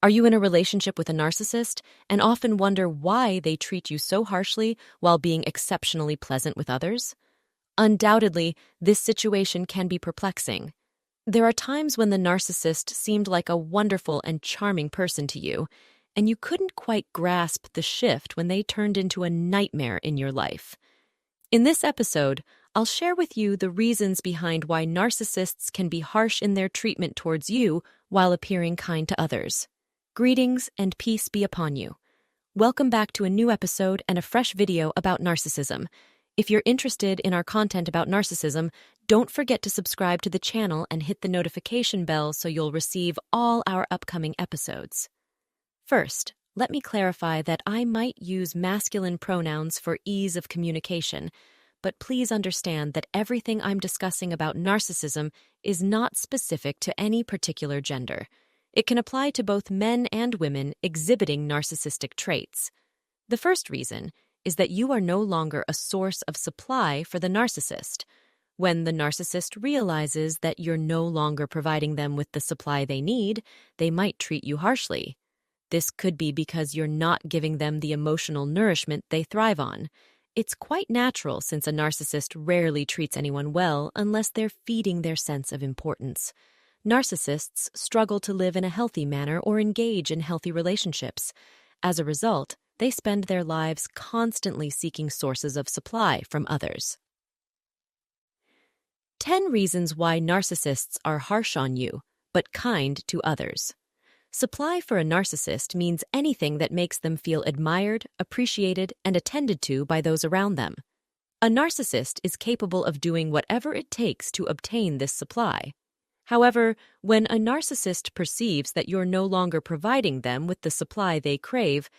Are you in a relationship with a narcissist and often wonder why they treat you so harshly while being exceptionally pleasant with others? Undoubtedly, this situation can be perplexing. There are times when the narcissist seemed like a wonderful and charming person to you, and you couldn't quite grasp the shift when they turned into a nightmare in your life. In this episode, I'll share with you the reasons behind why narcissists can be harsh in their treatment towards you while appearing kind to others. Greetings and peace be upon you. Welcome back to a new episode and a fresh video about narcissism. If you're interested in our content about narcissism, don't forget to subscribe to the channel and hit the notification bell so you'll receive all our upcoming episodes. First, let me clarify that I might use masculine pronouns for ease of communication, but please understand that everything I'm discussing about narcissism is not specific to any particular gender. It can apply to both men and women exhibiting narcissistic traits. The first reason is that you are no longer a source of supply for the narcissist. When the narcissist realizes that you're no longer providing them with the supply they need, they might treat you harshly. This could be because you're not giving them the emotional nourishment they thrive on. It's quite natural since a narcissist rarely treats anyone well unless they're feeding their sense of importance. Narcissists struggle to live in a healthy manner or engage in healthy relationships. As a result, they spend their lives constantly seeking sources of supply from others. 10 reasons why narcissists are harsh on you, but kind to others. Supply for a narcissist means anything that makes them feel admired, appreciated, and attended to by those around them. A narcissist is capable of doing whatever it takes to obtain this supply. However, when a narcissist perceives that you're no longer providing them with the supply they crave,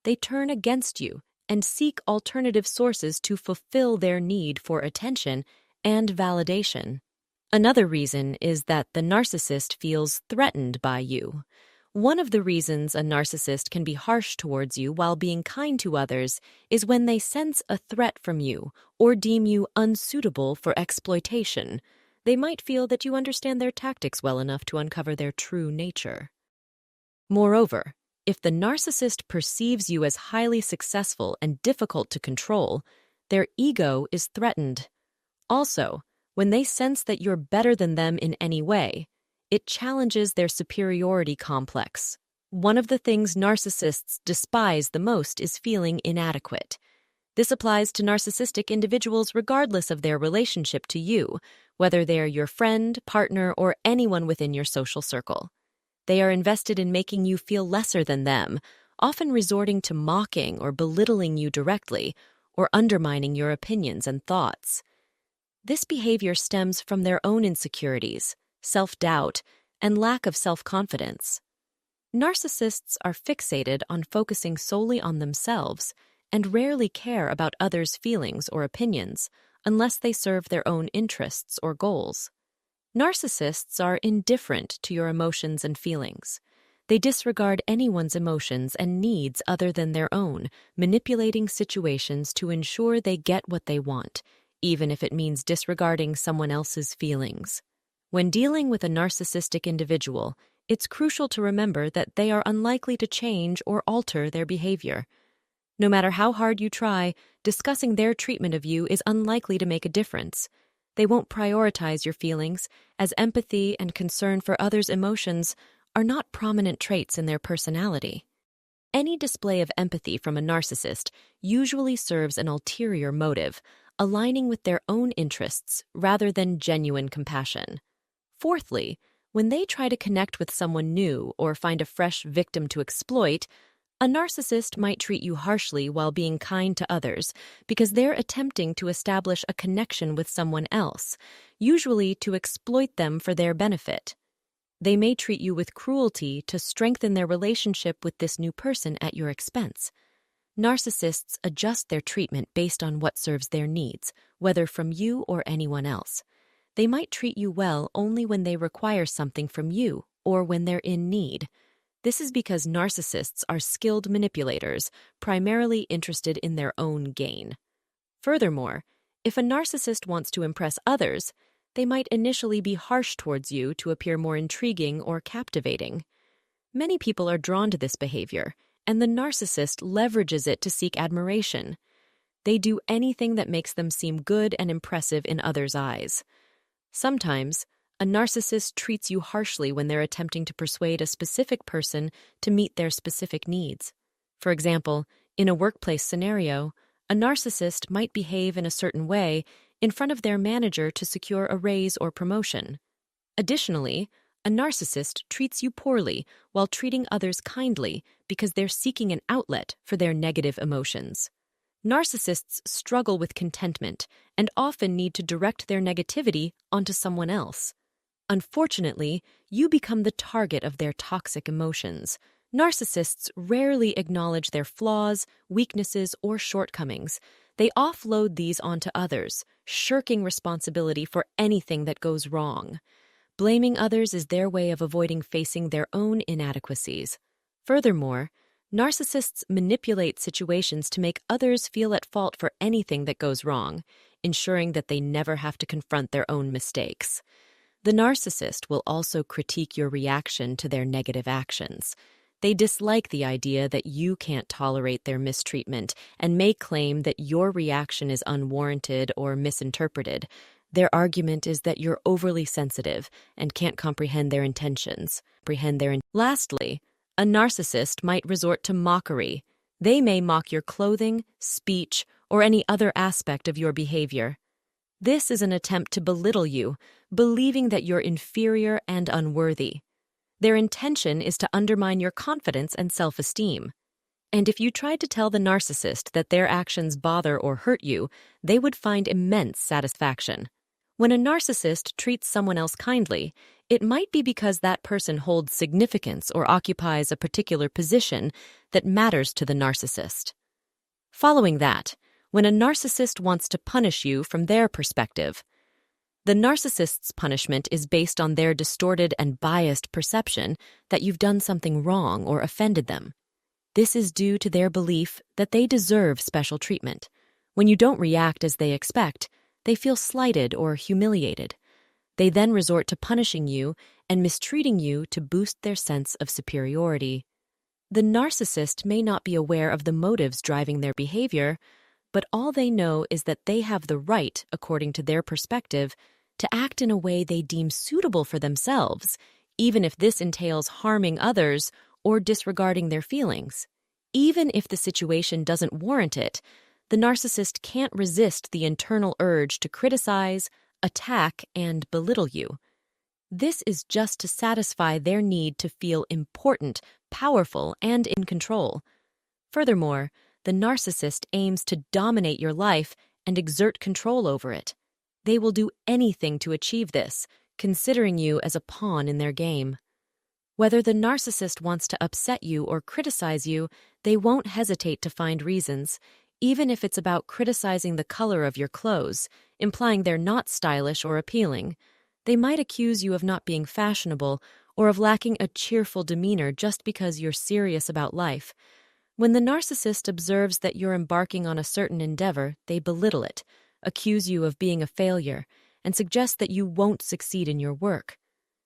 they turn against you and seek alternative sources to fulfill their need for attention and validation. Another reason is that the narcissist feels threatened by you. One of the reasons a narcissist can be harsh towards you while being kind to others is when they sense a threat from you or deem you unsuitable for exploitation. They might feel that you understand their tactics well enough to uncover their true nature. Moreover, if the narcissist perceives you as highly successful and difficult to control, their ego is threatened. Also, when they sense that you're better than them in any way, it challenges their superiority complex. One of the things narcissists despise the most is feeling inadequate. This applies to narcissistic individuals regardless of their relationship to you, whether they are your friend, partner, or anyone within your social circle. They are invested in making you feel lesser than them, often resorting to mocking or belittling you directly, or undermining your opinions and thoughts. This behavior stems from their own insecurities, self-doubt, and lack of self-confidence. Narcissists are fixated on focusing solely on themselves and rarely care about others' feelings or opinions unless they serve their own interests or goals. Narcissists are indifferent to your emotions and feelings. They disregard anyone's emotions and needs other than their own, manipulating situations to ensure they get what they want, even if it means disregarding someone else's feelings. When dealing with a narcissistic individual, it's crucial to remember that they are unlikely to change or alter their behavior. No matter how hard you try, discussing their treatment of you is unlikely to make a difference. They won't prioritize your feelings, as empathy and concern for others' emotions are not prominent traits in their personality. Any display of empathy from a narcissist usually serves an ulterior motive, aligning with their own interests rather than genuine compassion. Fourthly, when they try to connect with someone new or find a fresh victim to exploit, a narcissist might treat you harshly while being kind to others because they're attempting to establish a connection with someone else, usually to exploit them for their benefit. They may treat you with cruelty to strengthen their relationship with this new person at your expense. Narcissists adjust their treatment based on what serves their needs, whether from you or anyone else. They might treat you well only when they require something from you or when they're in need. This is because narcissists are skilled manipulators, primarily interested in their own gain. Furthermore, if a narcissist wants to impress others, they might initially be harsh towards you to appear more intriguing or captivating. Many people are drawn to this behavior, and the narcissist leverages it to seek admiration. They do anything that makes them seem good and impressive in others' eyes. Sometimes, a narcissist treats you harshly when they're attempting to persuade a specific person to meet their specific needs. For example, in a workplace scenario, a narcissist might behave in a certain way in front of their manager to secure a raise or promotion. Additionally, a narcissist treats you poorly while treating others kindly because they're seeking an outlet for their negative emotions. Narcissists struggle with contentment and often need to direct their negativity onto someone else. Unfortunately, you become the target of their toxic emotions. Narcissists rarely acknowledge their flaws, weaknesses, or shortcomings. They offload these onto others, shirking responsibility for anything that goes wrong. Blaming others is their way of avoiding facing their own inadequacies. Furthermore, narcissists manipulate situations to make others feel at fault for anything that goes wrong, ensuring that they never have to confront their own mistakes. The narcissist will also critique your reaction to their negative actions. They dislike the idea that you can't tolerate their mistreatment and may claim that your reaction is unwarranted or misinterpreted. Their argument is that you're overly sensitive and can't comprehend their intentions. Lastly, a narcissist might resort to mockery. They may mock your clothing, speech, or any other aspect of your behavior. This is an attempt to belittle you, believing that you're inferior and unworthy. Their intention is to undermine your confidence and self-esteem. And if you tried to tell the narcissist that their actions bother or hurt you, they would find immense satisfaction. When a narcissist treats someone else kindly, it might be because that person holds significance or occupies a particular position that matters to the narcissist. Following that, when a narcissist wants to punish you from their perspective, the narcissist's punishment is based on their distorted and biased perception that you've done something wrong or offended them. This is due to their belief that they deserve special treatment. When you don't react as they expect, they feel slighted or humiliated. They then resort to punishing you and mistreating you to boost their sense of superiority. The narcissist may not be aware of the motives driving their behavior, but all they know is that they have the right, according to their perspective, to act in a way they deem suitable for themselves, even if this entails harming others or disregarding their feelings. Even if the situation doesn't warrant it, the narcissist can't resist the internal urge to criticize, attack, and belittle you. This is just to satisfy their need to feel important, powerful, and in control. Furthermore, the narcissist aims to dominate your life and exert control over it. They will do anything to achieve this, considering you as a pawn in their game. Whether the narcissist wants to upset you or criticize you, they won't hesitate to find reasons, even if it's about criticizing the color of your clothes, implying they're not stylish or appealing. They might accuse you of not being fashionable or of lacking a cheerful demeanor just because you're serious about life. When the narcissist observes that you're embarking on a certain endeavor, they belittle it, accuse you of being a failure, and suggest that you won't succeed in your work.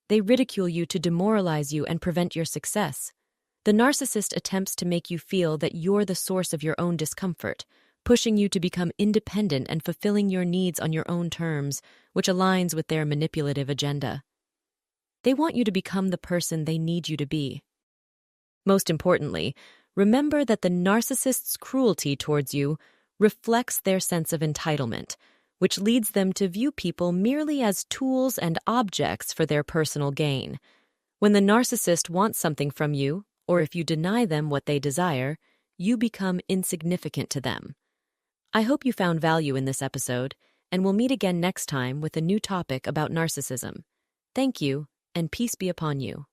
They ridicule you to demoralize you and prevent your success. The narcissist attempts to make you feel that you're the source of your own discomfort, pushing you to become independent and fulfilling your needs on your own terms, which aligns with their manipulative agenda. They want you to become the person they need you to be. Most importantly, remember that the narcissist's cruelty towards you reflects their sense of entitlement, which leads them to view people merely as tools and objects for their personal gain. When the narcissist wants something from you, or if you deny them what they desire, you become insignificant to them. I hope you found value in this episode, and we'll meet again next time with a new topic about narcissism. Thank you, and peace be upon you.